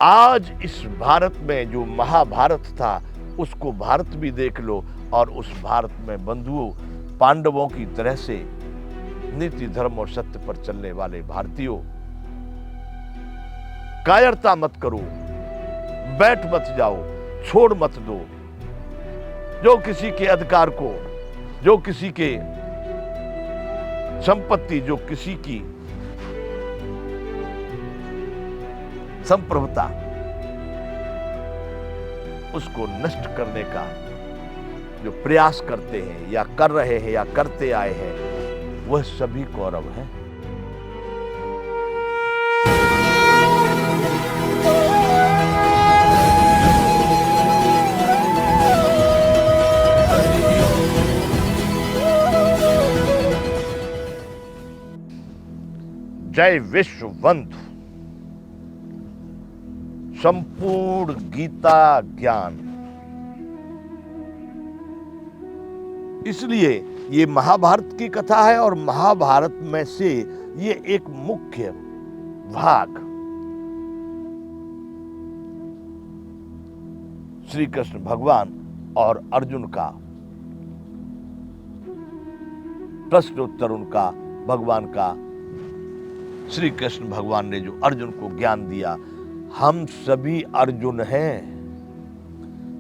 आज इस भारत में जो महाभारत था उसको भारत भी देख लो, और उस भारत में बंधुओं पांडवों की तरह से नीति धर्म और सत्य पर चलने वाले भारतीयों, कायरता मत करो, बैठ मत जाओ, छोड़ मत दो। जो किसी के अधिकार को, जो किसी के संपत्ति, जो किसी की संप्रभुता, उसको नष्ट करने का जो प्रयास करते हैं या कर रहे हैं या करते आए हैं, वह सभी कौरव हैं। जय विश्वबंधु। संपूर्ण गीता ज्ञान, इसलिए ये महाभारत की कथा है और महाभारत में से ये एक मुख्य भाग श्री कृष्ण भगवान और अर्जुन का प्रश्नोत्तर, उनका भगवान का, श्री कृष्ण भगवान ने जो अर्जुन को ज्ञान दिया, हम सभी अर्जुन हैं।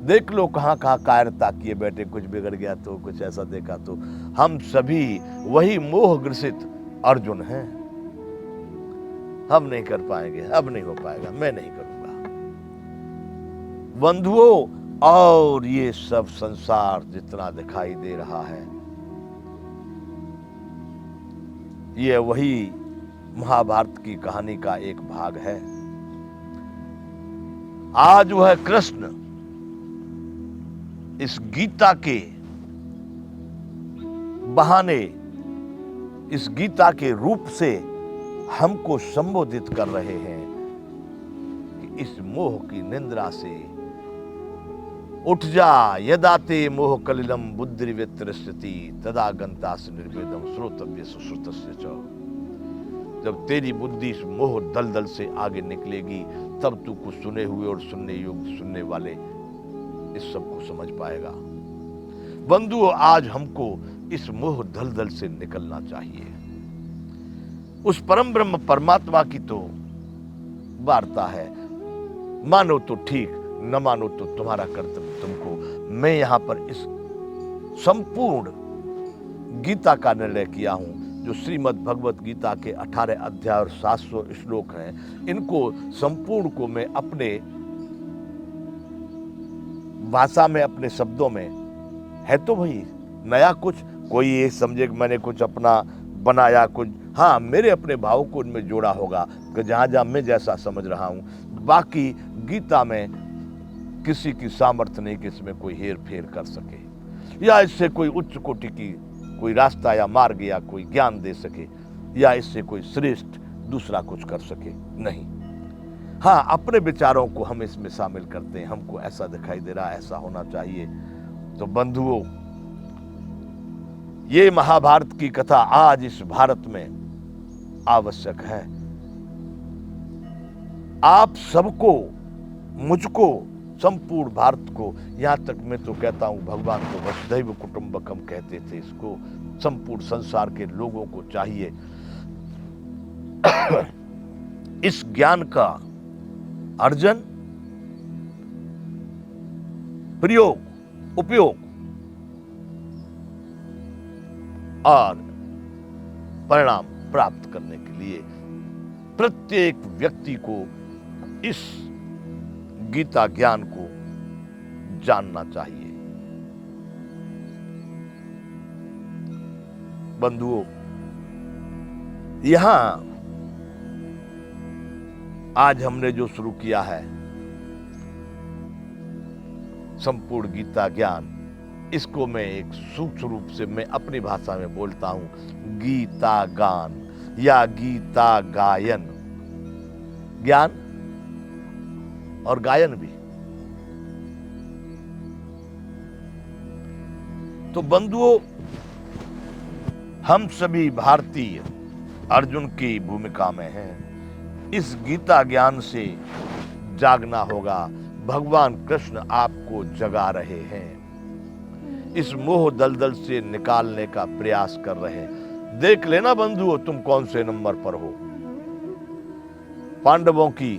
देख लो कहां कहां कायरता किए बैठे, कुछ बिगड़ गया तो, कुछ ऐसा देखा तो, हम सभी वही मोह ग्रसित अर्जुन हैं। हम नहीं कर पाएंगे, अब नहीं हो पाएगा, मैं नहीं करूंगा। बंधुओं, और ये सब संसार जितना दिखाई दे रहा है, ये वही महाभारत की कहानी का एक भाग है। आज वह कृष्ण इस गीता के बहाने, इस गीता के रूप से हमको संबोधित कर रहे हैं कि इस मोह की निंद्रा से उठ जा। यदाते मोह कलिलम बुद्धिर्व्यतिष्ठति तदा गंतासि निर्वेदम श्रोतव्य सुश्रुतस्य च। जब तेरी बुद्धि इस मोह दलदल से आगे निकलेगी, तब तू कुछ सुने हुए और सुनने योग्य, सुनने वाले इस सब को समझ पाएगा। बंधुओं, आज हमको इस मोह दलदल से निकलना चाहिए। उस परम ब्रह्म परमात्मा की तो वार्ता है, मानो तो ठीक, न मानो तो तुम्हारा कर्तव्य तुमको। मैं यहां पर इस संपूर्ण गीता का निर्णय किया हूं, जो श्रीमद् भगवत गीता के 18 अध्याय और 700 श्लोक हैं, इनको संपूर्ण को मैं अपने भाषा में, अपने शब्दों में, है तो भाई नया कुछ, कोई ये समझे कि मैंने कुछ अपना बनाया, कुछ हाँ मेरे अपने भाव को इनमें जोड़ा होगा कि जहां जहां मैं जैसा समझ रहा हूं। बाकी गीता में किसी की सामर्थ्य नहीं कि इसमें कोई हेर फेर कर सके, या इससे कोई उच्च कोटि की कोई रास्ता या मार्ग या कोई ज्ञान दे सके, या इससे कोई श्रेष्ठ दूसरा कुछ कर सके, नहीं। हाँ, अपने विचारों को हम इसमें शामिल करते हैं, हमको ऐसा दिखाई दे रहा, ऐसा होना चाहिए। तो बंधुओं, ये महाभारत की कथा आज इस भारत में आवश्यक है। आप सबको, मुझको, संपूर्ण भारत को, यहां तक मैं तो कहता हूं भगवान को वसुधैव कुटुंबकम कहते थे इसको, संपूर्ण संसार के लोगों को चाहिए इस ज्ञान का अर्जन, प्रयोग, उपयोग और परिणाम प्राप्त करने के लिए प्रत्येक व्यक्ति को इस गीता ज्ञान को जानना चाहिए। बंधुओं, यहां आज हमने जो शुरू किया है संपूर्ण गीता ज्ञान, इसको मैं एक सूक्ष्म रूप से मैं अपनी भाषा में बोलता हूं गीता गान या गीता गायन। ज्ञान और गायन भी। तो बंधुओं, हम सभी भारतीय अर्जुन की भूमिका में हैं। इस गीता ज्ञान से जागना होगा। भगवान कृष्ण आपको जगा रहे हैं, इस मोह दलदल से निकालने का प्रयास कर रहे हैं। देख लेना बंधुओं, तुम कौन से नंबर पर हो। पांडवों की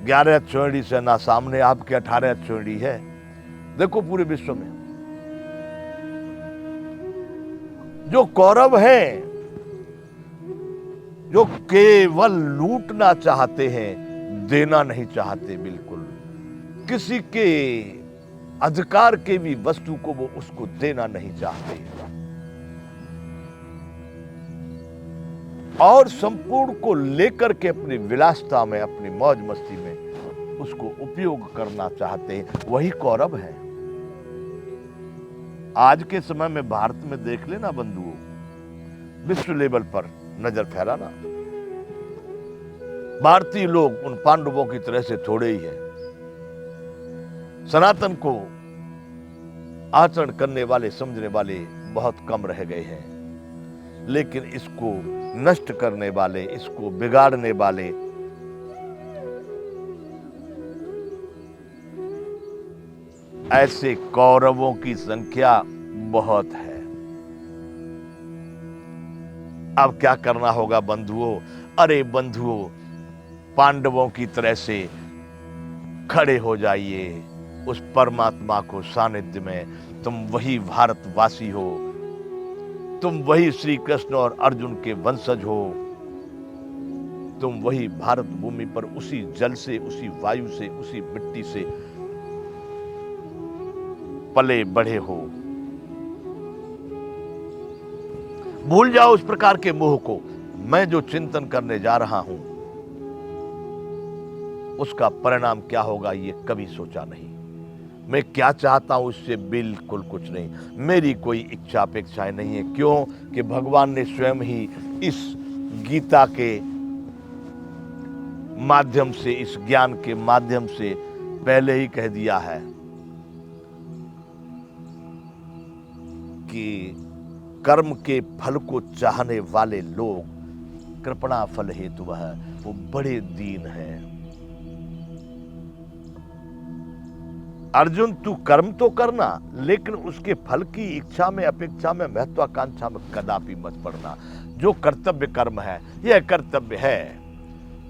11 श्रेणी सेना सामने आपके 18 श्रेणी है। देखो पूरे विश्व में जो कौरव हैं, जो केवल लूटना चाहते हैं, देना नहीं चाहते, बिल्कुल किसी के अधिकार के भी वस्तु को वो उसको देना नहीं चाहते, और संपूर्ण को लेकर के अपनी विलासिता में, अपनी मौज मस्ती में उसको उपयोग करना चाहते हैं, वही कौरव है। आज के समय में भारत में देख लेना बंधुओं, विश्व लेवल पर नजर फैलाना, भारतीय लोग उन पांडवों की तरह से थोड़े ही हैं। सनातन को आचरण करने वाले, समझने वाले बहुत कम रह गए हैं, लेकिन इसको नष्ट करने वाले, इसको बिगाड़ने वाले ऐसे कौरवों की संख्या बहुत है। अब क्या करना होगा बंधुओं? अरे बंधुओं, पांडवों की तरह से खड़े हो जाइए उस परमात्मा को सानिध्य में। तुम वही भारतवासी हो, तुम वही श्री कृष्ण और अर्जुन के वंशज हो, तुम वही भारत भूमि पर उसी जल से, उसी वायु से, उसी मिट्टी से पले बढ़े हो। भूल जाओ उस प्रकार के मोह को। मैं जो चिंतन करने जा रहा हूं उसका परिणाम क्या होगा ये कभी सोचा नहीं। मैं क्या चाहता हूं इससे बिल्कुल कुछ नहीं। मेरी कोई इच्छा अपेक्षाएं नहीं है। क्यों? कि भगवान ने स्वयं ही इस गीता के माध्यम से, इस ज्ञान के माध्यम से पहले ही कह दिया है कि कर्म के फल को चाहने वाले लोग कृपणा फल हेतु वो बड़े दीन हैं। अर्जुन, तू कर्म तो करना, लेकिन उसके फल की इच्छा में, अपेक्षा में, महत्वाकांक्षा में कदापि मत पड़ना। जो कर्तव्य कर्म है, यह कर्तव्य है।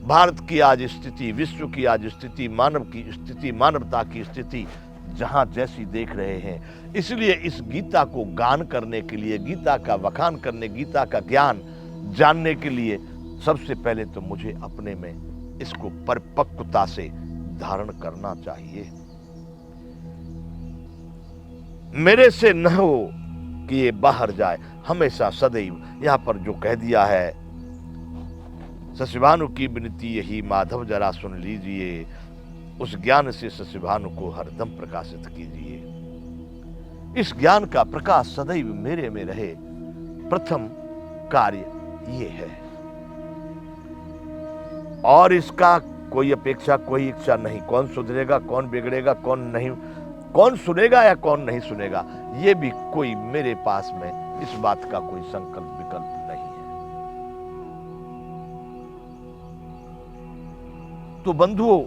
भारत की आज स्थिति, विश्व की आज स्थिति, मानव की स्थिति, मानवता की स्थिति जहां जैसी देख रहे हैं, इसलिए इस गीता को गान करने के लिए, गीता का वखान करने, गीता का ज्ञान जानने के लिए सबसे पहले तो मुझे अपने में इसको परिपक्वता से धारण करना चाहिए। मेरे से न हो कि ये बाहर जाए, हमेशा सदैव। यहां पर जो कह दिया है, शशिभानु की विनती यही माधव जरा सुन लीजिए, उस ज्ञान से शशिभानु को हरदम प्रकाशित कीजिए। इस ज्ञान का प्रकाश सदैव मेरे में रहे, प्रथम कार्य ये है। और इसका कोई अपेक्षा, कोई इच्छा नहीं। कौन सुधरेगा, कौन बिगड़ेगा, कौन नहीं, कौन सुनेगा या कौन नहीं सुनेगा, ये भी कोई मेरे पास में इस बात का कोई संकल्प विकल्प नहीं है। तो बंधुओं,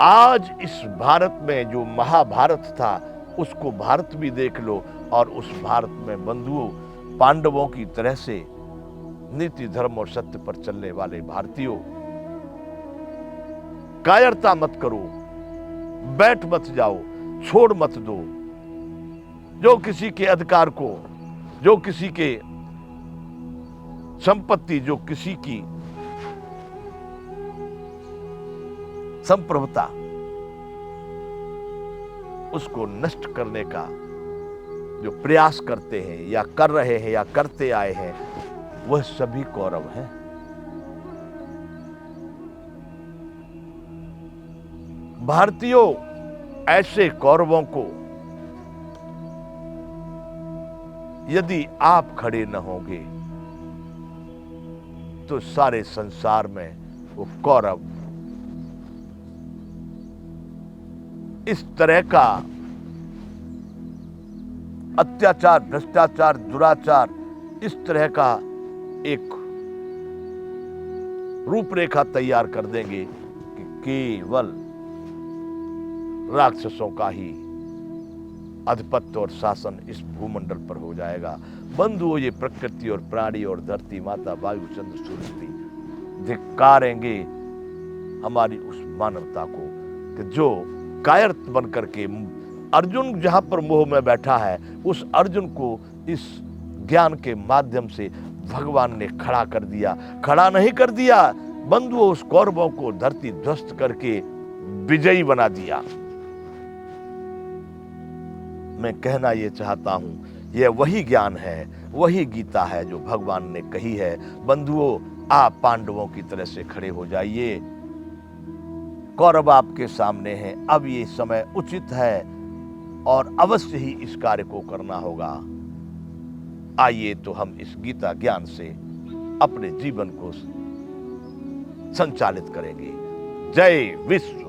आज इस भारत में जो महाभारत था उसको भारत भी देख लो, और उस भारत में बंधुओं, पांडवों की तरह से नीति, धर्म और सत्य पर चलने वाले भारतीयों, कायरता मत करो, बैठ मत जाओ, छोड़ मत दो। जो किसी के अधिकार को, जो किसी के संपत्ति, जो किसी की संप्रभुता, उसको नष्ट करने का जो प्रयास करते हैं या कर रहे हैं या करते आए हैं, वह सभी कौरव हैं। भारतीयों, ऐसे कौरवों को यदि आप खड़े न होंगे तो सारे संसार में वो कौरव इस तरह का अत्याचार, भ्रष्टाचार, दुराचार, इस तरह का एक रूपरेखा तैयार कर देंगे कि केवल राक्षसों का ही आधिपत्य और शासन इस भूमंडल पर हो जाएगा। बंधुओं, ये प्रकृति और प्राणी और धरती माता, वायु, चंद्र, सूर्य भी धिक्कारेंगे हमारी उस मानवता को कि जो कायर बन करके अर्जुन जहां पर मोह में बैठा है, उस अर्जुन को इस ज्ञान के माध्यम से भगवान ने खड़ा कर दिया। खड़ा नहीं कर दिया बंधुओं, उस कौरवों को धरती ध्वस्त करके विजयी बना दिया। मैं कहना ये चाहता हूं, यह वही ज्ञान है, वही गीता है जो भगवान ने कही है। बंधुओं, आप पांडवों की तरह से खड़े हो जाइए। कौरव आपके सामने हैं। अब ये समय उचित है और अवश्य ही इस कार्य को करना होगा। आइए तो हम इस गीता ज्ञान से अपने जीवन को संचालित करेंगे। जय विश्व।